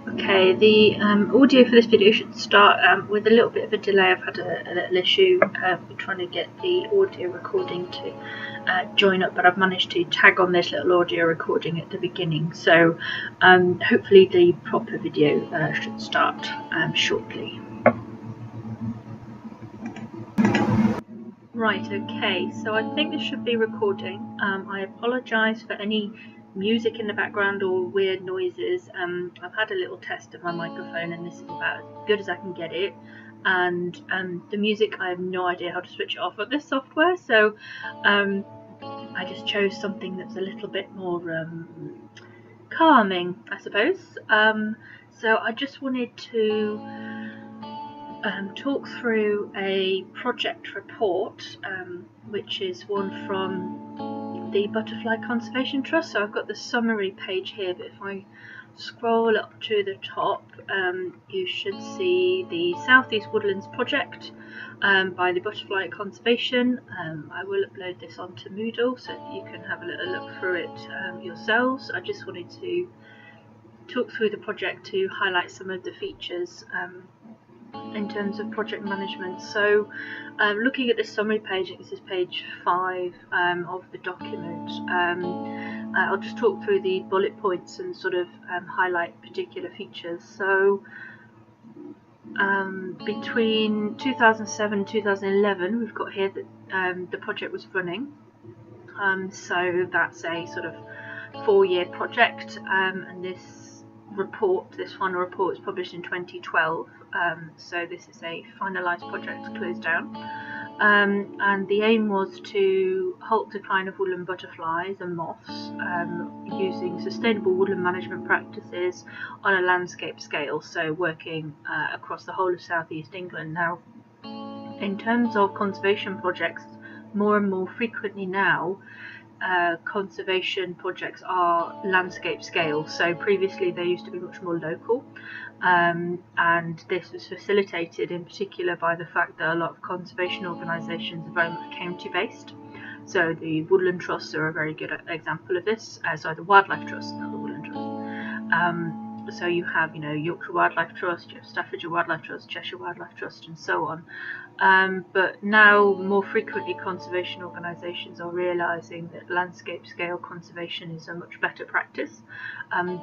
Okay, the audio for this video should start with a little bit of a delay. I've had a little issue trying to get the audio recording to join up, but I've managed to tag on this little audio recording at the beginning, so hopefully the proper video should start shortly. Right, okay, so I think this should be recording. I apologise for any music in the background or weird noises. I've had a little test of my microphone and this is about as good as I can get it. And the music, I have no idea how to switch it off on this software, so I just chose something that's a little bit more calming, I suppose. So I just wanted to talk through a project report, which is one from the Butterfly Conservation Trust. So I've got the summary page here, but if I scroll up to the top, you should see the South East Woodlands project by the Butterfly Conservation. I will upload this onto Moodle so that you can have a little look through it yourselves. I just wanted to talk through the project to highlight some of the features in terms of project management. So looking at this summary page, this is page 5 of the document. I'll just talk through the bullet points and sort of highlight particular features. So between 2007 and 2011, we've got here that the project was running. So that's a sort of 4-year project, and this final report was published in 2012. So this is a finalised project closed down. And the aim was to halt decline of woodland butterflies and moths using sustainable woodland management practices on a landscape scale, so working across the whole of South East England. Now, in terms of conservation projects, more and more frequently now, conservation projects are landscape scale. So previously they used to be much more local, and this was facilitated in particular by the fact that a lot of conservation organisations are very much county based. So the Woodland Trusts are a very good example of this. Sorry, the Wildlife Trust, not the Woodland Trust. So you have, Yorkshire Wildlife Trust, you have Staffordshire Wildlife Trust, Cheshire Wildlife Trust, and so on. But now, more frequently, conservation organisations are realising that landscape scale conservation is a much better practice.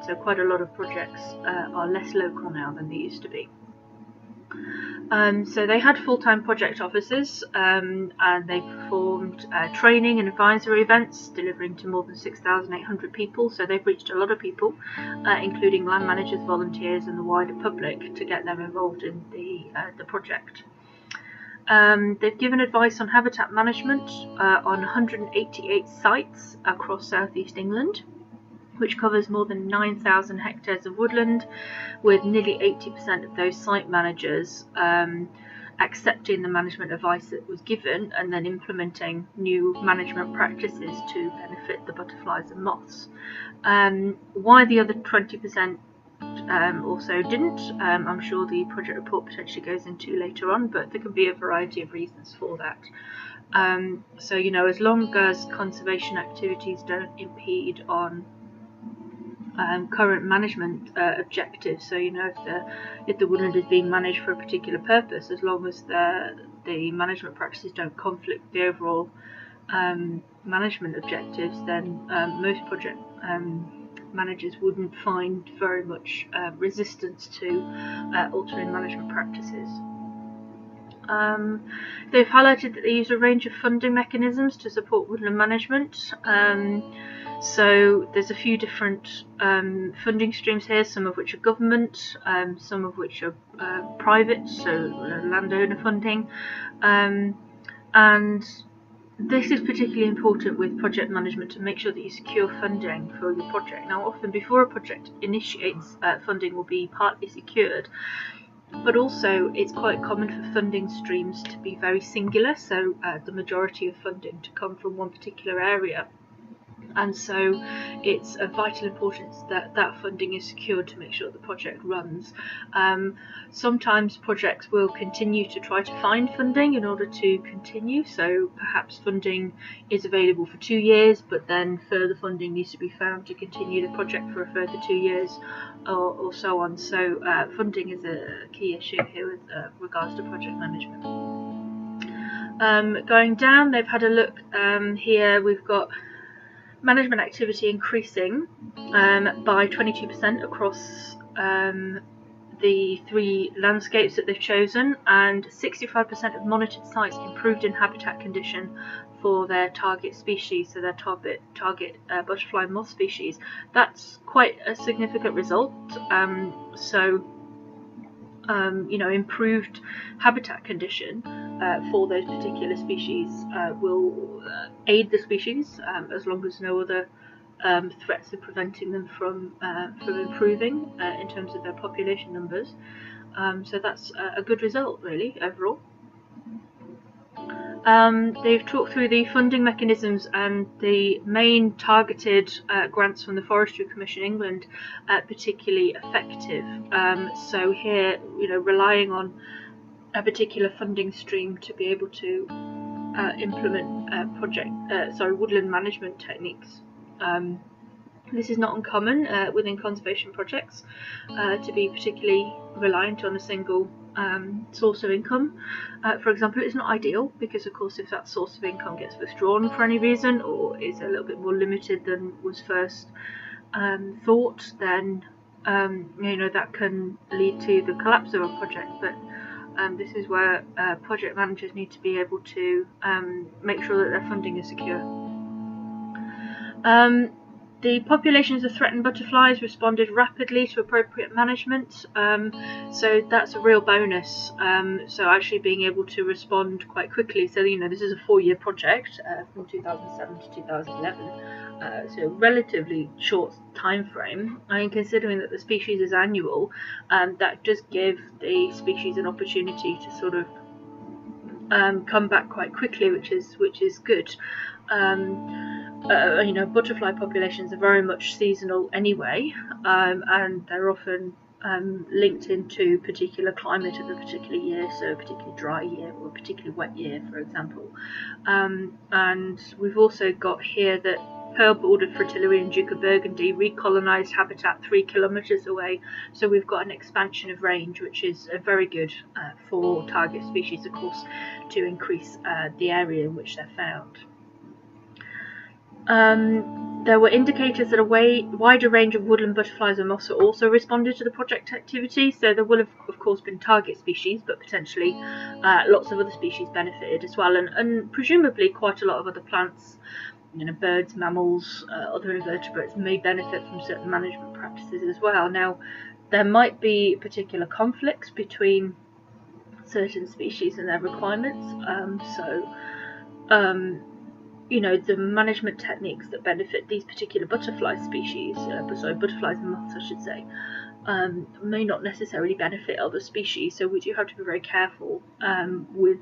So quite a lot of projects are less local now than they used to be. So they had full-time project officers, and they performed training and advisory events, delivering to more than 6,800 people. So they've reached a lot of people, including land managers, volunteers, and the wider public, to get them involved in the project. They've given advice on habitat management on 188 sites across South East England, which covers more than 9,000 hectares of woodland, with nearly 80% of those site managers accepting the management advice that was given and then implementing new management practices to benefit the butterflies and moths. Why the other 20% also didn't, I'm sure the project report potentially goes into later on, but there can be a variety of reasons for that. So as long as conservation activities don't impede on current management objectives, so if the woodland is being managed for a particular purpose, as long as the management practices don't conflict with the overall management objectives, then most project managers wouldn't find very much resistance to altering management practices. They've highlighted that they use a range of funding mechanisms to support woodland management. So there's a few different funding streams here, some of which are government, some of which are private, so landowner funding, and this is particularly important with project management to make sure that you secure funding for your project. Now, often before a project initiates, funding will be partly secured, but also it's quite common for funding streams to be very singular, so the majority of funding to come from one particular area. and so it's of vital importance that that funding is secured to make sure the project runs. Sometimes projects will continue to try to find funding in order to continue, so perhaps funding is available for 2 years, but then further funding needs to be found to continue the project for a further 2 years, or so on. So funding is a key issue here with regards to project management. Going down, they've had a look here. We've got management activity increasing by 22% across the 3 landscapes that they've chosen, and 65% of monitored sites improved in habitat condition for their target species, so their target butterfly moth species. That's quite a significant result. Improved habitat condition for those particular species will aid the species as long as no other threats are preventing them from improving in terms of their population numbers. So that's a good result, really, overall. They've talked through the funding mechanisms and the main targeted grants from the Forestry Commission England, particularly effective. So here, relying on a particular funding stream to be able to implement woodland management techniques. This is not uncommon within conservation projects to be particularly reliant on a single source of income. For example, it's not ideal because, of course, if that source of income gets withdrawn for any reason or is a little bit more limited than was first thought, then that can lead to the collapse of a project. But this is where project managers need to be able to make sure that their funding is secure. The populations of threatened butterflies responded rapidly to appropriate management, so that's a real bonus. So actually being able to respond quite quickly. So this is a 4-year project from 2007 to 2011, so a relatively short time frame. I mean, considering that the species is annual, that does give the species an opportunity to sort of come back quite quickly, which is good. Butterfly populations are very much seasonal anyway, and they're often linked into particular climate of a particular year, so a particularly dry year or a particularly wet year, for example. And we've also got here that pearl-bordered fritillary and Duke of Burgundy recolonised habitat 3 kilometres away, so we've got an expansion of range, which is very good for target species, of course, to increase the area in which they're found. There were indicators that a wider range of woodland butterflies and moths also responded to the project activity, so there will have, of course, been target species, but potentially lots of other species benefited as well, and presumably quite a lot of other plants, birds, mammals, other invertebrates may benefit from certain management practices as well. Now, there might be particular conflicts between certain species and their requirements, the management techniques that benefit these particular butterfly species, butterflies and moths I should say, may not necessarily benefit other species, so we do have to be very careful with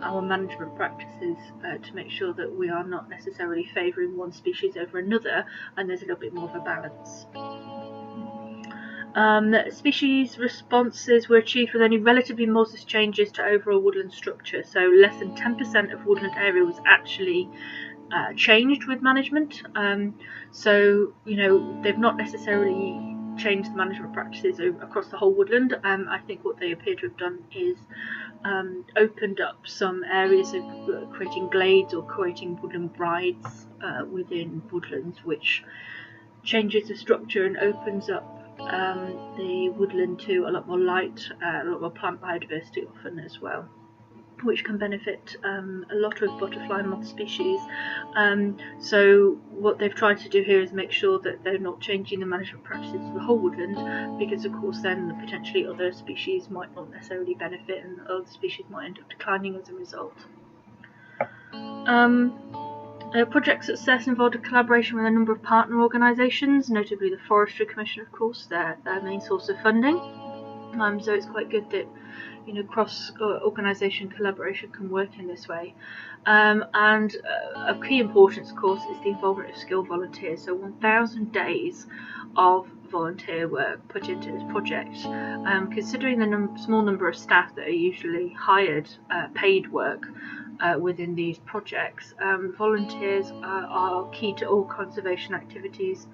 our management practices to make sure that we are not necessarily favouring one species over another, and there's a little bit more of a balance. Species responses were achieved with only relatively modest changes to overall woodland structure, so less than 10% of woodland area was actually changed with management. So they've not necessarily changed the management practices across the whole woodland. I think what they appear to have done is opened up some areas of creating glades or creating woodland brides within woodlands, which changes the structure and opens up the woodland to a lot more light, a lot more plant biodiversity often as well, which can benefit a lot of butterfly and moth species. So what they've tried to do here is make sure that they're not changing the management practices of the whole woodland, because of course then potentially other species might not necessarily benefit and other species might end up declining as a result. Project success involved a collaboration with a number of partner organisations, notably the Forestry Commission, of course, their main source of funding. So it's quite good that cross organisation collaboration can work in this way. And of key importance, of course, is the involvement of skilled volunteers. So 1,000 days of volunteer work put into this project. Considering the small number of staff that are usually hired, paid work within these projects, volunteers are key to all conservation activities.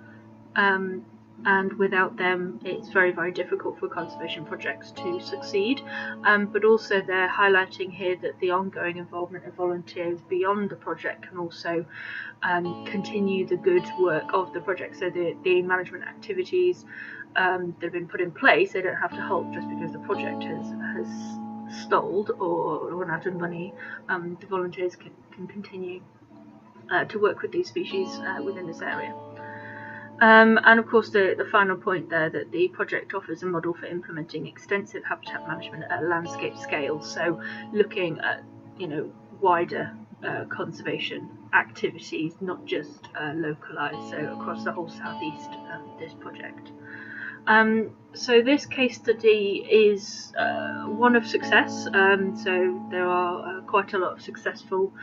And without them it's very, very difficult for conservation projects to succeed. But also they're highlighting here that the ongoing involvement of volunteers beyond the project can also continue the good work of the project. So the management activities that have been put in place, they don't have to halt just because the project has stalled or run out of money. The volunteers can continue to work with these species within this area. And of course the final point there, that the project offers a model for implementing extensive habitat management at a landscape scale, so looking at wider conservation activities, not just localised, so across the whole southeast of this project. So this case study is one of success, so there are quite a lot of successful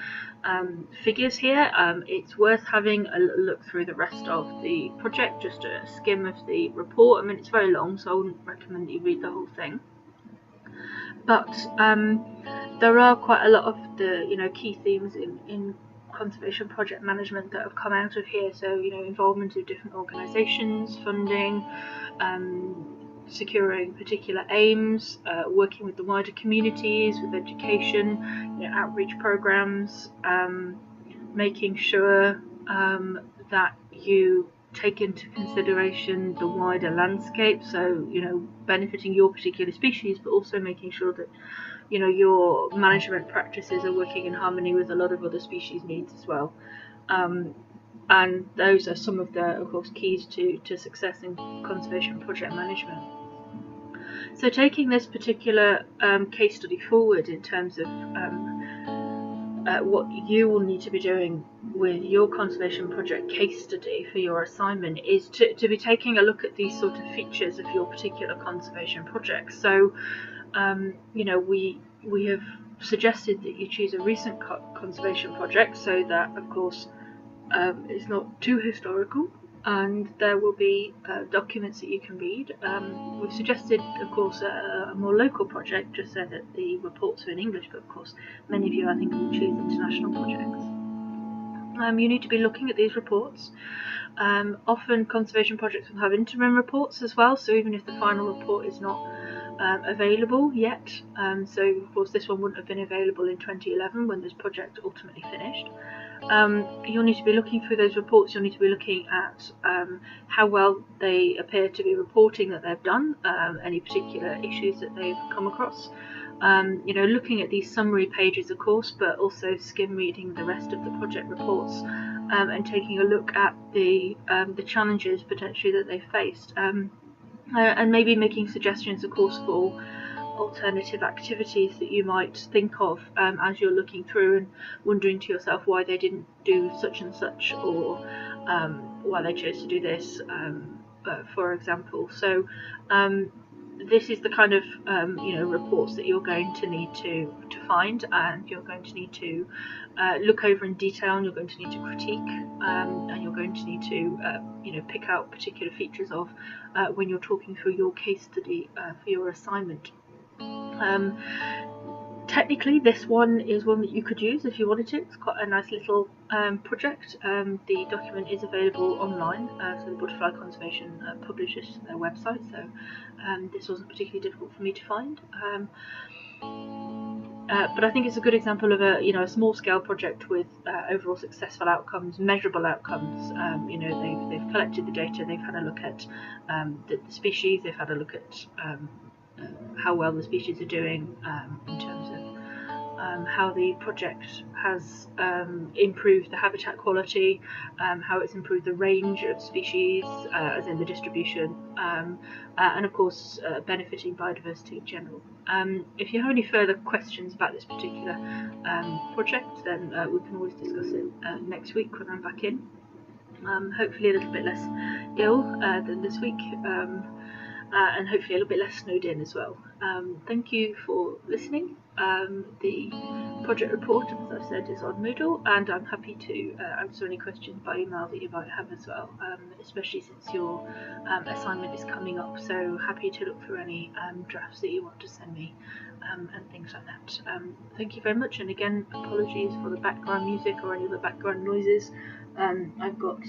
figures here. It's worth having a look through the rest of the project, just a skim of the report. I mean, it's very long, so I wouldn't recommend that you read the whole thing. But there are quite a lot of the key themes in conservation project management that have come out of here. So involvement of different organisations, funding, securing particular aims, working with the wider communities, with education, outreach programs, making sure that you take into consideration the wider landscape, so benefiting your particular species, but also making sure that your management practices are working in harmony with a lot of other species needs as well. And those are some of the, of course, keys to success in conservation project management. So taking this particular case study forward in terms of what you will need to be doing with your conservation project case study for your assignment is to be taking a look at these sort of features of your particular conservation project. So we have suggested that you choose a recent conservation project, so that of course it's not too historical, and there will be documents that you can read. We've suggested, of course, a more local project, just so that the reports are in English, but of course many of you, I think, will choose international projects. You need to be looking at these reports. Often conservation projects will have interim reports as well, so even if the final report is not available yet, so of course this one wouldn't have been available in 2011 when this project ultimately finished. You'll need to be looking through those reports. You'll need to be looking at how well they appear to be reporting that they've done, any particular issues that they've come across. Looking at these summary pages, of course, but also skim reading the rest of the project reports, and taking a look at the challenges potentially that they've faced, and maybe making suggestions, of course, for alternative activities that you might think of as you're looking through and wondering to yourself why they didn't do such and such, or why they chose to do this, for example. So this is the kind of reports that you're going to need to find, and you're going to need to look over in detail, and you're going to need to critique, and you're going to need to pick out particular features of when you're talking through your case study for your assignment. Technically, this one is one that you could use if you wanted to. It's quite a nice little project. The document is available online, so the Butterfly Conservation publishes their website, so this wasn't particularly difficult for me to find. But I think it's a good example of a small scale project with overall successful outcomes, measurable outcomes. They've collected the data, they've had a look at the species, they've had a look at how well the species are doing in terms of how the project has improved the habitat quality, how it's improved the range of species, as in the distribution, and of course benefiting biodiversity in general. If you have any further questions about this particular project, then we can always discuss it next week when I'm back in. Hopefully a little bit less ill than this week. and hopefully a little bit less snowed in as well. Thank you for listening. The project report, as I've said, is on Moodle, and I'm happy to answer any questions by email that you might have as well, especially since your assignment is coming up. So happy to look through any drafts that you want to send me, and things like that. Thank you very much, and again, apologies for the background music or any of the background noises. I've got